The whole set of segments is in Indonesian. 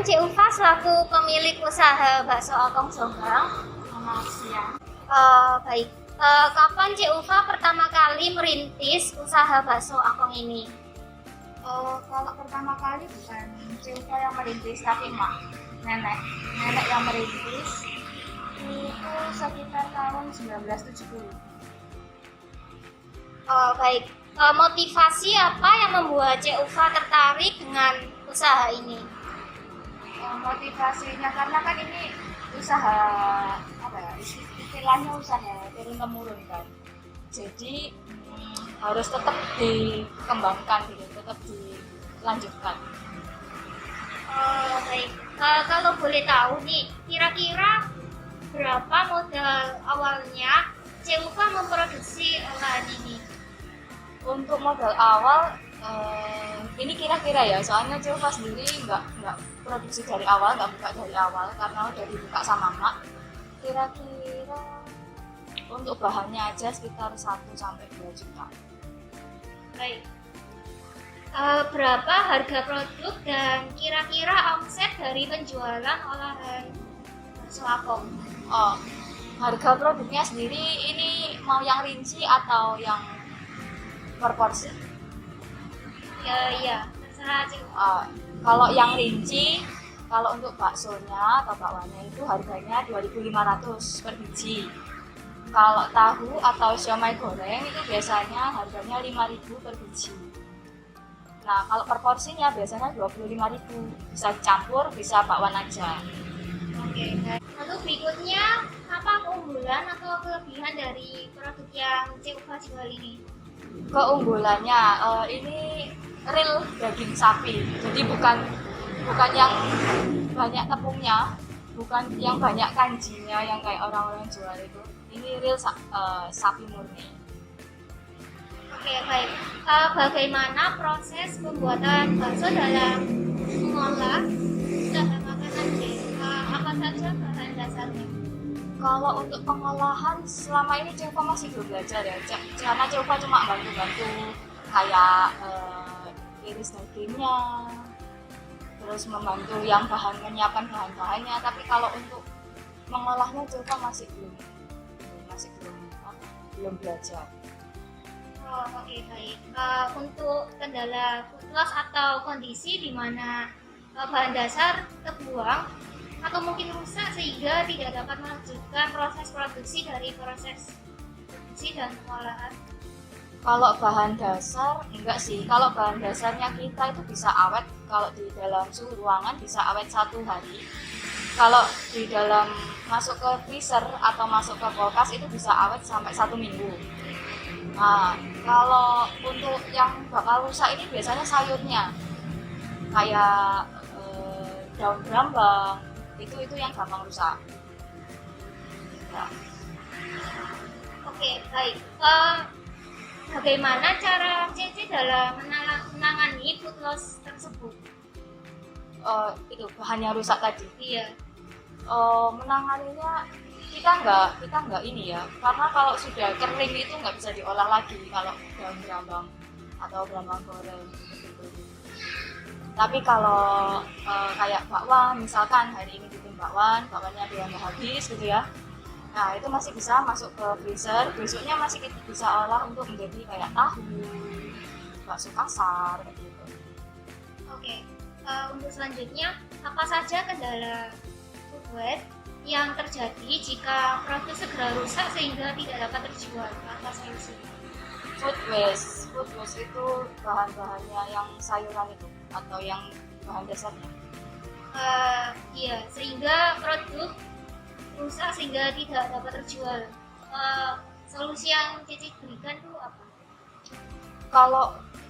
Siang, Cik Ufa selaku pemilik usaha bakso Okong Jombang. Selamat siang. Baik, kapan Cik Ufa pertama kali merintis usaha bakso Okong ini? Kalau pertama kali bukan Cilka yang merintis, tapi nenek yang merintis itu sekitar tahun 1970. Baik, motivasi apa yang membuat Cik Ufa tertarik dengan usaha ini? Motivasinya karena kan ini usaha istilahnya usaha turun temurun kan, jadi harus tetap dikembangkan gitu, tetap dilanjutkan. Baik, kalau boleh tahu nih, kira-kira berapa modal awalnya Cik Ufa memproduksi olahan ini? Untuk modal awal ini kira-kira ya, soalnya Cilva sendiri nggak produksi dari awal, nggak buka dari awal karena udah dibuka sama mak. Kira-kira untuk bahannya aja sekitar 1-2 juta. Baik. Berapa harga produk dan kira-kira omset dari penjualan olahan bakso Okong? Harga produknya sendiri ini mau yang rinci atau yang per porsi? Ya, terserah Cik. Kalau yang rinci, kalau untuk baksonya atau bakwanya itu harganya 2.500 per biji. Kalau tahu atau siomay goreng itu biasanya harganya 5.000 per biji. Nah, kalau per porsinya biasanya 25.000. Bisa dicampur, bisa bakwan aja. Oke, baik. Lalu berikutnya, apa keunggulan atau kelebihan dari produk yang Cik Ufa jual ini? Keunggulannya ini real daging sapi, jadi bukan yang banyak tepungnya, bukan yang banyak kanjinya yang kayak orang-orang jual itu. Ini real sapi murni. Oke, baik. Bagaimana proses pembuatan bakso dalam mengolah usaha makanan Cik? Apa saja bahan dasarnya? Kalau untuk pengolahan selama ini Cilva masih belum belajar ya, karena Cilva cuma bantu-bantu kayak iris dagingnya, terus membantu yang menyiapkan bahan-bahannya. Tapi kalau untuk mengolahnya Cilva masih belum belajar. Oke, baik. Untuk kendala food loss atau kondisi di mana bahan dasar terbuang atau mungkin rusak sehingga tidak dapat melanjutkan proses produksi dari proses produksi dan pengolahan. Kalau bahan dasar enggak sih, kalau bahan dasarnya kita itu bisa awet, kalau di dalam suhu ruangan bisa awet 1 hari. Kalau di dalam masuk ke freezer atau masuk ke kulkas itu bisa awet sampai 1 minggu. Nah, kalau untuk yang bakal rusak ini biasanya sayurnya, kayak daun brambang, itu yang gampang rusak. Ya. Oke, baik. Bagaimana cara Cici dalam menangani food loss tersebut? Itu bahannya rusak tadi. Iya. Menanganinya kita nggak ini ya, karena kalau sudah kering itu nggak bisa diolah lagi kalau daun brambang atau brambang goreng gitu. Tapi kalau kayak bakwan, misalkan hari ini bikin bakwannya dia nggak habis gitu ya, nah itu masih bisa masuk ke freezer, besoknya masih bisa olah untuk menjadi kayak tahu, bakso kasar gitu. Oke, untuk selanjutnya, apa saja kendala food waste yang terjadi jika produk segera rusak sehingga tidak dapat terjual? Apa solusi? Food waste itu bahan-bahannya yang sayuran itu atau yang bahan dasarnya? Iya, sehingga produk rusak sehingga tidak dapat terjual. Solusi yang Cici berikan itu apa?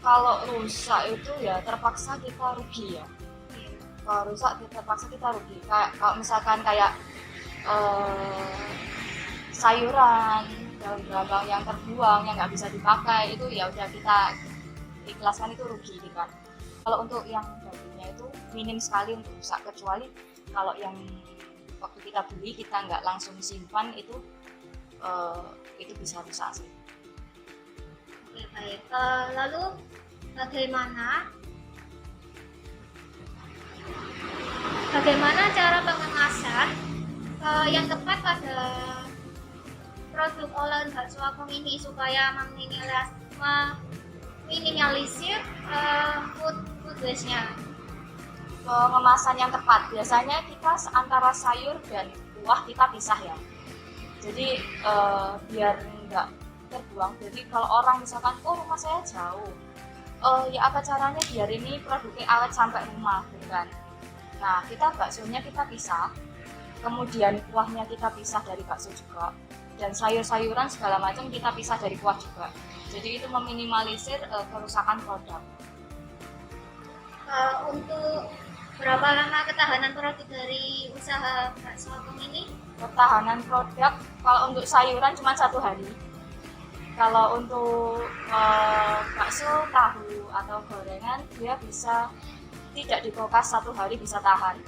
Kalau rusak itu ya terpaksa kita rugi ya. Kalau rusak terpaksa kita rugi. Kalau misalkan kayak sayuran, daun brambang yang terbuang yang nggak bisa dipakai itu ya udah kita ikhlaskan, itu rugi kan. Kalau untuk yang dagingnya itu minim sekali untuk rusak, kecuali kalau yang waktu kita beli kita nggak langsung simpan itu bisa rusak sih. Oke, baik. Lalu bagaimana bagaimana cara pengemasan yang tepat pada produk olahan bakso apung ini supaya meminimalisir food waste-nya. Pengemasan yang tepat biasanya kita antara sayur dan buah kita pisah ya, jadi biar nggak terbuang. Jadi kalau orang misalkan rumah saya jauh, ya apa caranya biar ini produknya awet sampai rumah, bukan? Nah, kita baksonya kita pisah, kemudian kuahnya kita pisah dari bakso juga, dan sayur-sayuran segala macam kita pisah dari kuah juga. Jadi itu meminimalisir kerusakan produk. Untuk berapa lama ketahanan produk dari usaha bakso apung ini? Ketahanan produk kalau untuk sayuran cuma 1 hari. Kalau untuk bakso, tahu atau gorengan dia bisa tidak di kulkas 1 hari bisa tahan.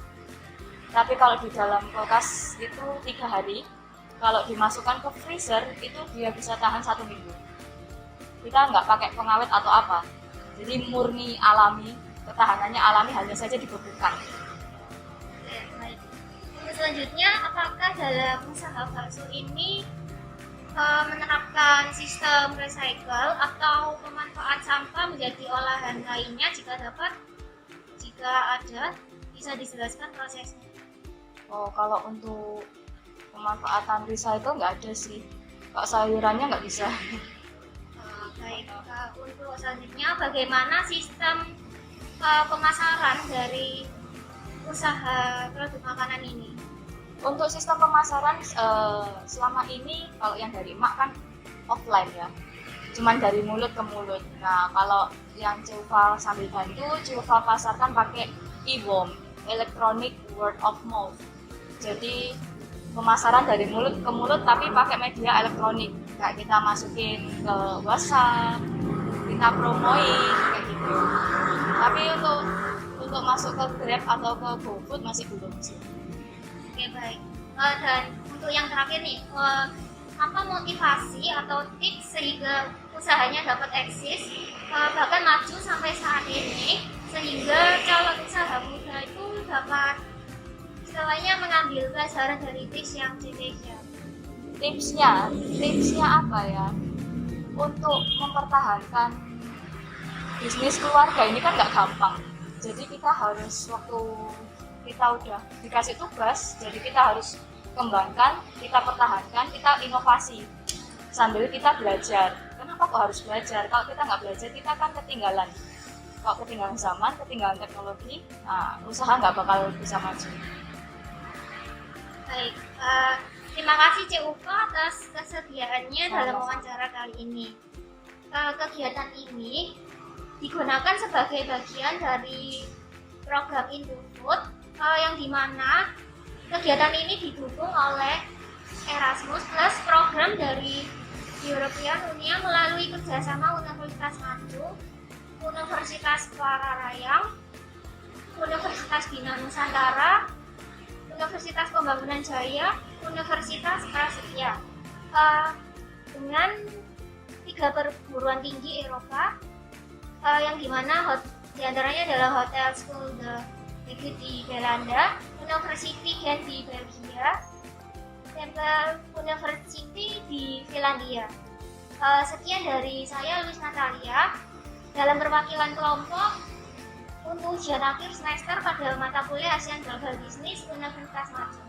Tapi kalau di dalam kulkas itu 3 hari. Kalau dimasukkan ke freezer itu dia bisa tahan 1 minggu. Kita nggak pakai pengawet atau apa. Jadi murni alami, ketahanannya alami, hanya saja dibekukan. Baik. Untuk selanjutnya, apakah dalam usaha bakso ini menerapkan sistem recycle atau pemanfaat sampah menjadi olahan lainnya jika dapat? Jika ada, bisa dijelaskan prosesnya. Kalau untuk pemanfaatan recycle nggak ada sih. Kalau sayurannya nggak bisa. Baik, untuk selanjutnya bagaimana sistem pemasaran dari usaha produk makanan ini? Untuk sistem pemasaran selama ini kalau yang dari emak kan offline ya, cuman dari mulut ke mulut. Nah kalau yang Ceuva sambil bantu, Ceuva pasarkan pakai e-worm, electronic word of mouth. Jadi pemasaran dari mulut ke mulut tapi pakai media elektronik. Kayak kita masukin ke WhatsApp, kita promoin kayak gitu. Tapi untuk masuk ke Grab atau ke GoFood masih belum sih. Oke, baik. Dan untuk yang terakhir nih, apa motivasi atau tips sehingga usahanya dapat eksis bahkan maju sampai saat ini, sehingga calon usaha muda itu dapat istilahnya mengambil pelajaran dari tips yang diberikan? Tipsnya apa ya? Untuk mempertahankan bisnis keluarga ini kan nggak gampang. Jadi kita harus waktu kita udah dikasih tugas, jadi kita harus kembangkan, kita pertahankan, kita inovasi sambil kita belajar. Kenapa kok harus belajar? Kalau kita nggak belajar, kita kan ketinggalan. Kalau ketinggalan zaman, ketinggalan teknologi, nah, usaha nggak bakal bisa maju. Baik, terima kasih Ceuva atas kesediaannya dalam wawancara kali ini. Kegiatan ini digunakan sebagai bagian dari program Indofood yang dimana kegiatan ini didukung oleh Erasmus Plus, program dari European Union melalui kerjasama Universitas Maju, Universitas Pararayang, Universitas Bina Nusantara, Universitas Pembangunan Jaya, Universitas Prasetya, dengan 3 perguruan tinggi Eropa, yang dimana diantaranya adalah Hotel School de Brugge di Belanda, University Ghent di Belgia, Temple University di Finlandia. Sekian dari saya, Luis Natalia, dalam perwakilan kelompok untuk ujian akhir semester pada mata kuliah ASEAN Global Business Universitas Maju.